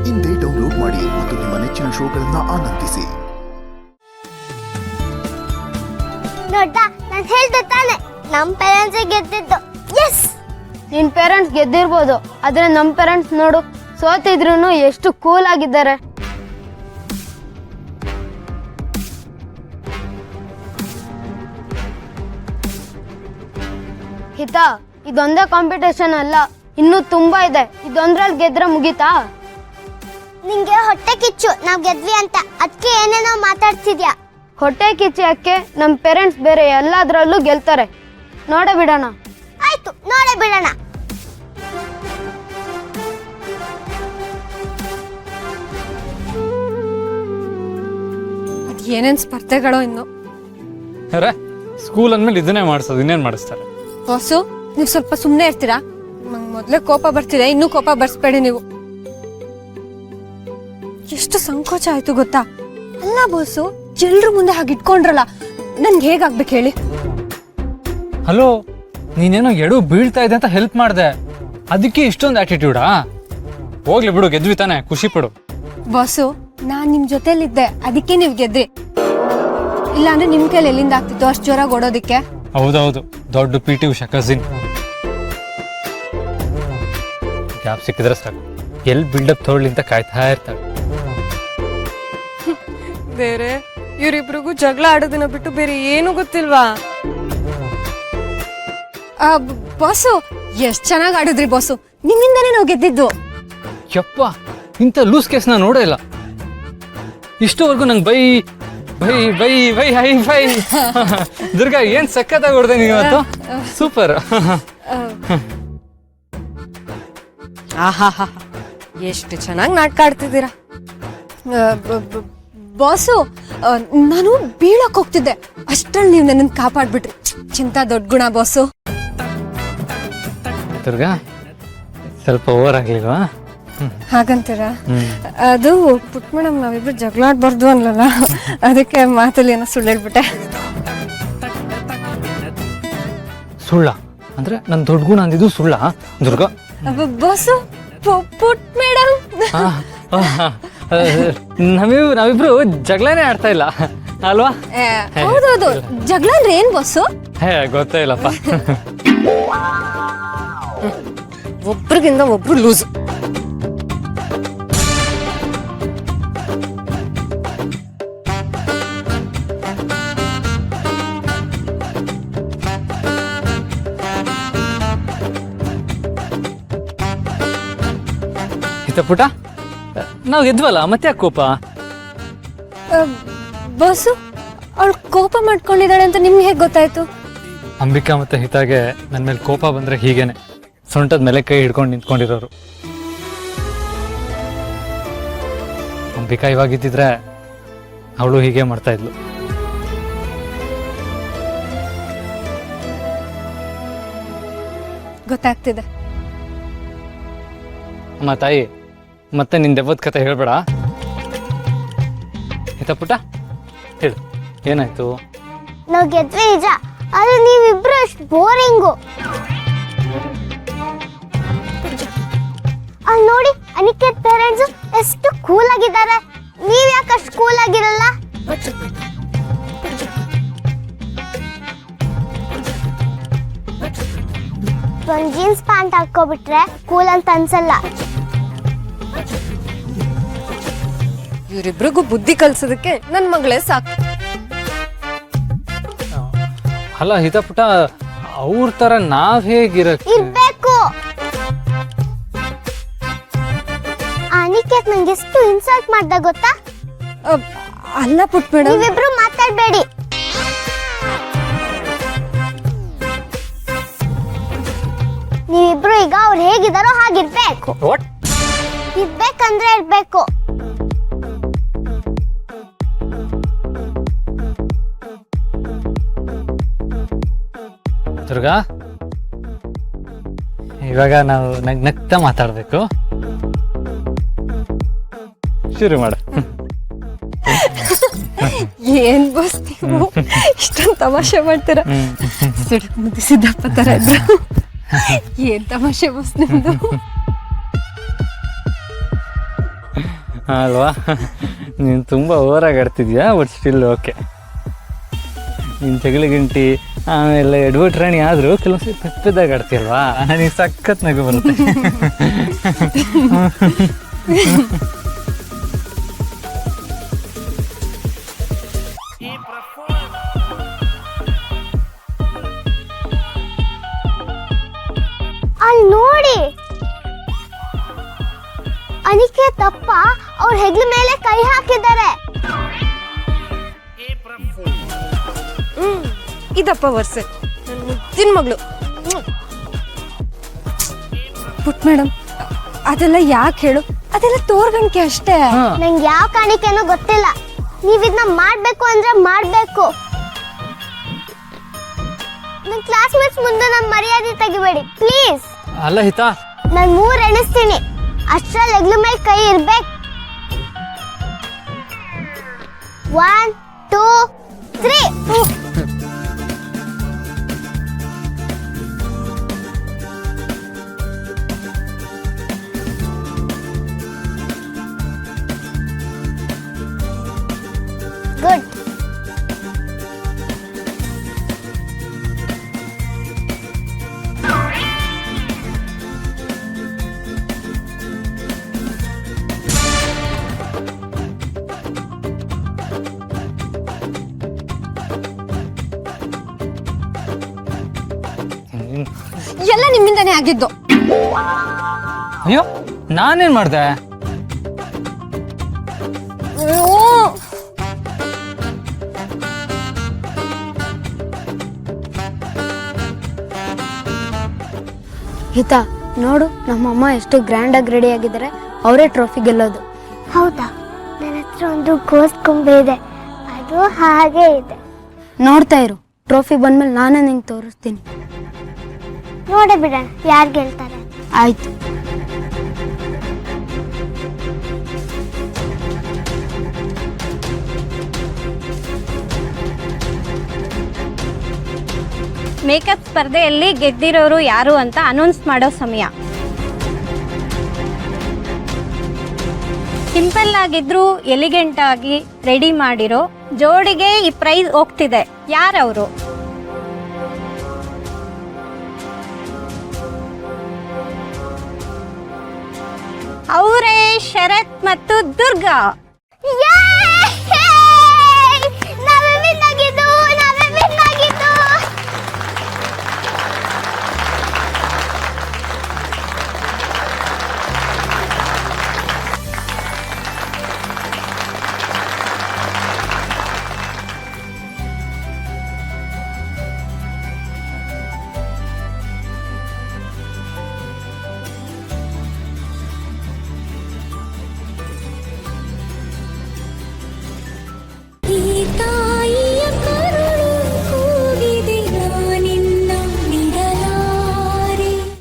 ಇಂದೇ ಡೌನ್ಲೋಡ್ ಮಾಡಿ ಮತ್ತು ನಿಮ್ಮ ನೆಚ್ಚಿನ ಶೋಗಳನ್ನ ಆನಂದಿಸಿ. ನೋಡ್ದಾ, ನಾನು ಹೇಳ್ದೆ ತಾನೆ ನಮ್ಮ ಪೇರೆಂಟ್ಸ್ ಗೆದ್ದಿದ್ದು. ಎಸ್, ನಿನ್ ಪೇರೆಂಟ್ಸ್ ಗೆದ್ದಿರ್ಬೋದು, ಆದ್ರೆ ನಮ್ಮ ಪೇರೆಂಟ್ಸ್ ನೋಡು ಸೋತಿದ್ರು ಎಷ್ಟು ಕೂಲ್ ಆಗಿದ್ದಾರೆ. ಹಿತಾ, ಇದೊಂದೇ ಕಾಂಪಿಟೇಷನ್ ಅಲ್ಲ, ಇನ್ನೂ ತುಂಬಾ ಇದೆ. ಇದೊಂದ್ರಲ್ಲಿ ಗೆದ್ರೆ ಮುಗೀತಾ? ನಿಂಗೆ ಹೊಟ್ಟೆ ಕಿಚ್ಚು ನಾವ್ ಗೆದ್ವಿ ಅಂತ, ಅದಕ್ಕೆ ಏನೇನೋ ಮಾತಾಡ್ತಿದ್ಯಾ. ಹೊಟ್ಟೆ ಕಿಚ್ಚಿ ಯಾಕೆ? ನಮ್ಮ ಪೇರೆಂಟ್ಸ್ ಬೇರೆ ಎಲ್ಲದ್ರಲ್ಲೂ ಗೆಲ್ತಾರೆ. ನೋಡೇ ಬಿಡೋಣ. ಆಯ್ತು, ನೋಡೇ ಬಿಡೋಣ. ಅದು ಏನೇನು ಸ್ಪರ್ಧೆಗಳೋ ಇನ್ನು. ಅರೆ, ಸ್ಕೂಲ್ ಅಂದ್ಮೇಲೆ ಇದನ್ನೇ ಮಾಡಿಸೋದು, ಇನ್ನೇನು ಮಾಡಿಸ್ತಾರೆ? ಬಾಸು, ನೀವು ಸ್ವಲ್ಪ ಸುಮ್ಮನೆ ಇರ್ತೀರಾ? ನಂಗೆ ಮೊದಲೇ ಕೋಪ ಬರ್ತಿದೆ, ಇನ್ನೂ ಕೋಪ ಬರ್ಸ್ಬೇಡಿ ನೀವು. ಎಷ್ಟು ಸಂಕೋಚ ಆಯ್ತು ಗೊತ್ತಾ? ಅಲ್ಲ ಬಾಸು, ಎಲ್ರ ಮುಂದೆ ಹಾಗೆ ಇಟ್ಕೊಂಡ್ರಲ್ಲ, ನನ್ಗೆ ಹೇಗಾಗ್ಬೇಕು ಹೇಳಿ? ಹಲೋ, ನೀನೇನೋ ಎಡು ಬೀಳ್ತಾ ಇದೆ ಅಂತ ಹೆಲ್ಪ್ ಮಾಡಿದೆ, ಅದಕ್ಕೆ ಇಷ್ಟೊಂದು ಆಟಿಟ್ಯೂಡಾ? ಹೋಗ್ಲಿ ಬಿಡು, ಗೆದ್ವಿ ತಾನೆ, ಖುಷಿ ಪಡು. ಬಾಸು, ನಾನ್ ನಿಮ್ ಜೊತೆಲಿದ್ದೆ, ಅದಕ್ಕೆ ನೀವ್ ಗೆದ್ರಿ. ಇಲ್ಲಾಂದ್ರೆ ನಿಮ್ ಕೈಲಿ ಎಲ್ಲಿಂದ ಆಗ್ತಿತ್ತು ಅಷ್ಟು ಜೋರಾಗಿ ಓಡೋದಿಕ್ಕೆ? ಹೌದೌದು, ದೊಡ್ಡ PT ಉಷಾ ಕಸಿನ್. ಗ್ಯಾಪ್ ಸಿಕ್ಕಿದ್ರೆ ಸಾಕು, ಎಲ್ಲಿ ಬಿಲ್ಡಪ್ ತೊಗೊಳ್ಳಿ ಅಂತ ಕಾಯ್ತಾ ಇರ್ತಾಳೆ. ಬೇರೆ ಇವ್ರಿಬ್ರಿಗೂ ಜಗಳ ಆಡೋದನ್ನ ಬಿಟ್ಟು ಬೇರೆ ಏನು ಗೊತ್ತಿಲ್ವಾ? ಬಾಸು, ಎಷ್ಟ್ ಚೆನ್ನಾಗಿ ಆಡಿದ್ರಿ ಬಾಸು, ನಿಮ್ಮಿಂದಾನೇ ನಾವು ಗೆದ್ದಿದ್ದು. ಯಪ್ಪ, ಇಂಥ ಲೂಸ್ ಕೇಸ್ ನಾ ನೋಡೇ ಇಲ್ಲ ಇಷ್ಟವರೆಗೂ. ನಂಗೆ bye bye bye bye high by. Durga, ಏನ್ ಸಖತ್ತಾಗಿ ಹೊಡ್ದೆ ನೀವು ಇವತ್ತು, ಸೂಪರ್. ಆಹಾ, ಎಷ್ಟು ಚೆನ್ನಾಗಿ ನಾಟಕ ಆಡ್ತಿದ್ದೀರಾ. ಬಾಸು, ನಾನು ಬೀಳಕ್ ಹೋಗ್ತಿದ್ದೆ, ಅಷ್ಟ್ರಲ್ಲಿ ನೀವು ನನ್ನನ್ನು ಕಾಪಾಡ್ಬಿಟ್ರಿ. ಚಿಂತಾ ದೊಡ್ಡ ಗುಣ ಬಾಸು. ದುರ್ಗಾ, ಸ್ವಲ್ಪ ಓವರ್ ಆಗ್ಲಿಲ್ವಾ? ಹಾಗಂತೀರ? ಅದು ಪುಟ್ ಮೇಡಮ್, ನಾವಿಬ್ರು ಜಗಳ ಆಡ್ಬಾರ್ದು ಅನ್ಲಲ್ಲ, ಅದಕ್ಕೆ ಮಾತಲ್ಲಿ ಏನೋ ಸುಳ್ಳು ಹೇಳ್ಬಿಟ್ಟೆ. ಸುಳ್ಳ ಅಂದ್ರೆ ನನ್ ದೊಡ್ಡ ಗುಣ ಅಂದಿದ್ದು ಸುಳ್ಳ? ದುರ್ಗಾ, ಬಾಸು, ಪುಟ್ ಮೇಡಮ್, ನಾವಿಬ್ರು ಜಗಳನೇ ಆಡ್ತಾ ಇಲ್ಲ ಅಲ್ವಾ? ಹೌದೌದು, ಜಗಳ ಅಂದ್ರೆ ಏನ್ ಬಾಸು? ಗೊತ್ತೇ ಇಲ್ಲಪ್ಪ. ಒಬ್ರಿಗಿಂತ ಒಬ್ರು ಲೂಸ್. ಪುಟ, ನಾವು ಗೆದ್ವಲ್ಲ, ಮತ್ತೆ ಯಾಕೆ ಕೋಪ? ಬಾಸು, ಅವಳು ಕೋಪ ಮಾಡ್ಕೊಂಡಿದ್ದಾಳೆ ಅಂತ ನಿಮ್ಗೆ ಹೇಗೆ ಗೊತ್ತಾಯ್ತು? ಅಂಬಿಕಾ ಮತ್ತೆ ಹಿತಾಗೆ ನನ್ನ ಮೇಲೆ ಕೋಪ ಬಂದ್ರೆ ಹೀಗೇನೆ, ಸೊಂಟದ ಮೇಲೆ ಕೈ ಹಿಡ್ಕೊಂಡು ನಿಂತ್ಕೊಂಡಿರೋರು. ಅಂಬಿಕಾ ಇವಾಗಿದ್ದಿದ್ರೆ ಅವಳು ಹೀಗೆ ಮಾಡ್ತಾ ಇದ್ಲು. ಗೊತ್ತಾಗ್ತಿದೆ. ಅಮ್ಮ ತಾಯಿ, ಮತ್ತೆ ನಿನ್ ದೆವ್ವದ ಕತೆ ಹೇಳ್ಬೇಡ. ಹಿತ ಪುಟ, ಹೇಳು, ಏನಾಯ್ತು? ನಾವು ಗೆದ್ವಿ ನಿಜ, ಆದ್ರೆ ನೀವಿಬ್ರು ಅಷ್ಟು ಬೋರಿಂಗು. ಅಲ್ಲಿ ನೋಡಿ, ಅನಿಕೇತ್ ಪೇರೆಂಟ್ಸ್ ಎಷ್ಟು ಕೂಲ್ ಆಗಿದ್ದಾರೆ. ನೀವ್ ಯಾಕೆ ಅಷ್ಟು ಕೂಲ್ ಆಗಿರಲ್ಲ? ಒಂದ್ ಜೀನ್ಸ್ ಪ್ಯಾಂಟ್ ಹಾಕೋಬಿಟ್ರೆ ಕೂಲ್ ಅಂತ ಅನ್ಸಲ್ಲ. ಇವರಿಬ್ರಿಗೂ ಬುದ್ಧಿ ಕಲ್ಸೋದಕ್ಕೆ ನನ್ ಮಗಳೇ ಸಾಕು. ಅಲ್ಲ ಹಿತ ಪುಟ, ಅವ್ರ ತರ ನಾವ್ ಹೇಗಿರಕ್ಕೆ ಇರ್ಬೇಕು. ಅನಿಕೇತ್ ನಂಗೆ ಎಷ್ಟು ಇನ್ಸಲ್ಟ್ ಮಾಡ್ದ ಗೊತ್ತಾ? ಅಲ್ಲ ಪುಟ್ ಮೇಡಮ್, ನೀವಿಬ್ರು ಮಾತಾಡ್ಬೇಡಿ. ನೀವಿಬ್ರು ಈಗ ಅವ್ರು ಹೇಗಿದಾರೋ ಹಾಗಿರ್ಬೇಕು. ಇರ್ಬೇಕಂದ್ರೆ ಇರ್ಬೇಕು. ದುರ್ಗಾ, ಇವಾಗ ನಾವು ನಗ್ನಗ್ತಾ ಮಾತಾಡ್ಬೇಕು. ಶುರು ಮಾಡು. ಏನ್ ಬಸ್ ನೀವು ಇಷ್ಟೊಂದು ತಮಾಷೆ ಮಾಡ್ತೀರ? ಸಿಡಕ್ ಮುದ್ದಿಸಿದ್ದಪ್ಪ ತರ ಇದ್ರು. ಏನ್ ತಮಾಷೆ ಬಸ್ ನಿಮ್ದು. ಅಲ್ವಾ? ನೀನು ತುಂಬ ಓವರಾಗಿ ಆಡ್ತಿದ್ಯಾ, ಬಟ್ ಸ್ಟಿಲ್ ಓಕೆ. ನೀನು ಜಗಲಿ ಗಂಟಿ ಆಮೇಲೆ ಎಡ್ವರ್ಡ್ ರಾಣಿ ಆದರೂ ಕೆಲವೊಂದ್ಸರಿ ಪೆಪ್ಪದಾಗ ಆಡ್ತೀಯಲ್ವಾ, ನನಗೆ ಸಖತ್ ನಗು ಬರುತ್ತೆ. ಅಲ್ಲಿ ನೋಡಿ, ಅನಿಕೇತಪ್ಪ ಅವ್ರ ಹೆಗ್ಲ ಮೇಲೆ ಕೈ ಹಾಕಿದ್ದಾರೆ. ಇದಪ್ಪ ವರ್ಷ ನನ್ನ ಮುದ್ದಿನ ಮಗಳು. ಪುಟ್ ಮೇಡಮ್, ಅದೆಲ್ಲ ಯಾಕೆ ಹೇಳು, ಅದೆಲ್ಲ ತೋರ್ಗಣಿಕೆ ಅಷ್ಟೇ. ನಂಗೆ ಯಾವ ಕಾಣಿಕೆನೂ ಗೊತ್ತಿಲ್ಲ. ನೀವ್ ಇದನ್ನ ಮಾಡ್ಬೇಕು ಅಂದ್ರೆ ಮಾಡ್ಬೇಕು. ನನ್ ಕ್ಲಾಸ್ಮೇಟ್ಸ್ ಮುಂದೆ ನಮ್ ಮರ್ಯಾದೆ ತೆಗಿಬೇಡಿ ಪ್ಲೀಸ್. ಅಲ್ಲ ಹಿತಾ, ನಾನ್ 3 ಎಣಿಸ್ತೀನಿ, ಅಷ್ಟ್ರಲ್ಲಿ ಹೆಗ್ಲ ಮೇಲೆ ಕೈ ಇರ್ಬೇಕು. 1 2 3. ಗುಡ್. ಎಲ್ಲ ನಿಮ್ಮಿಂದಾನೇ ಆಗಿದ್ದು. ಅಯ್ಯೋ ನಾನೇನು ಮಾಡಿದೆ? ಹಿತಾ ನೋಡು, ನಮ್ಮಮ್ಮ ಎಷ್ಟು ಗ್ರ್ಯಾಂಡಾಗಿ ರೆಡಿ ಆಗಿದ್ದಾರೆ, ಅವರೇ ಟ್ರೋಫಿ ಗೆಲ್ಲೋದು. ಹೌದಾ? ನನ್ನ ಹತ್ರ ಒಂದು ಗೋಸ್ಟ್ ಗೊಂಬೆ ಇದೆ, ಅದು ಹಾಗೆ ಇದೆ. ನೋಡ್ತಾ ಇರು, ಟ್ರೋಫಿ ಬಂದ್ಮೇಲೆ ನಾನೇ ನಿಂಗೆ ತೋರಿಸ್ತೀನಿ. ನೋಡೇ ಬಿಡೋಣ ಯಾರು ಗೆಲ್ತಾರೆ. ಆಯ್ತು. ಮೇಕಪ್ ಸ್ಪರ್ಧೆಯಲ್ಲಿ ಗೆದ್ದಿರೋರು ಯಾರು ಅಂತ ಅನೌನ್ಸ್ ಮಾಡೋ ಸಮಯ. ಸಿಂಪಲ್ ಆಗಿದ್ರು ಎಲಿಗೆಂಟ್ ಆಗಿ ರೆಡಿ ಮಾಡಿರೋ ಜೋಡಿಗೆ ಈ ಪ್ರೈಸ್ ಹೋಗ್ತಿದೆ. ಯಾರವರು? ಅವರೇ ಶರತ್ ಮತ್ತು ದುರ್ಗಾ.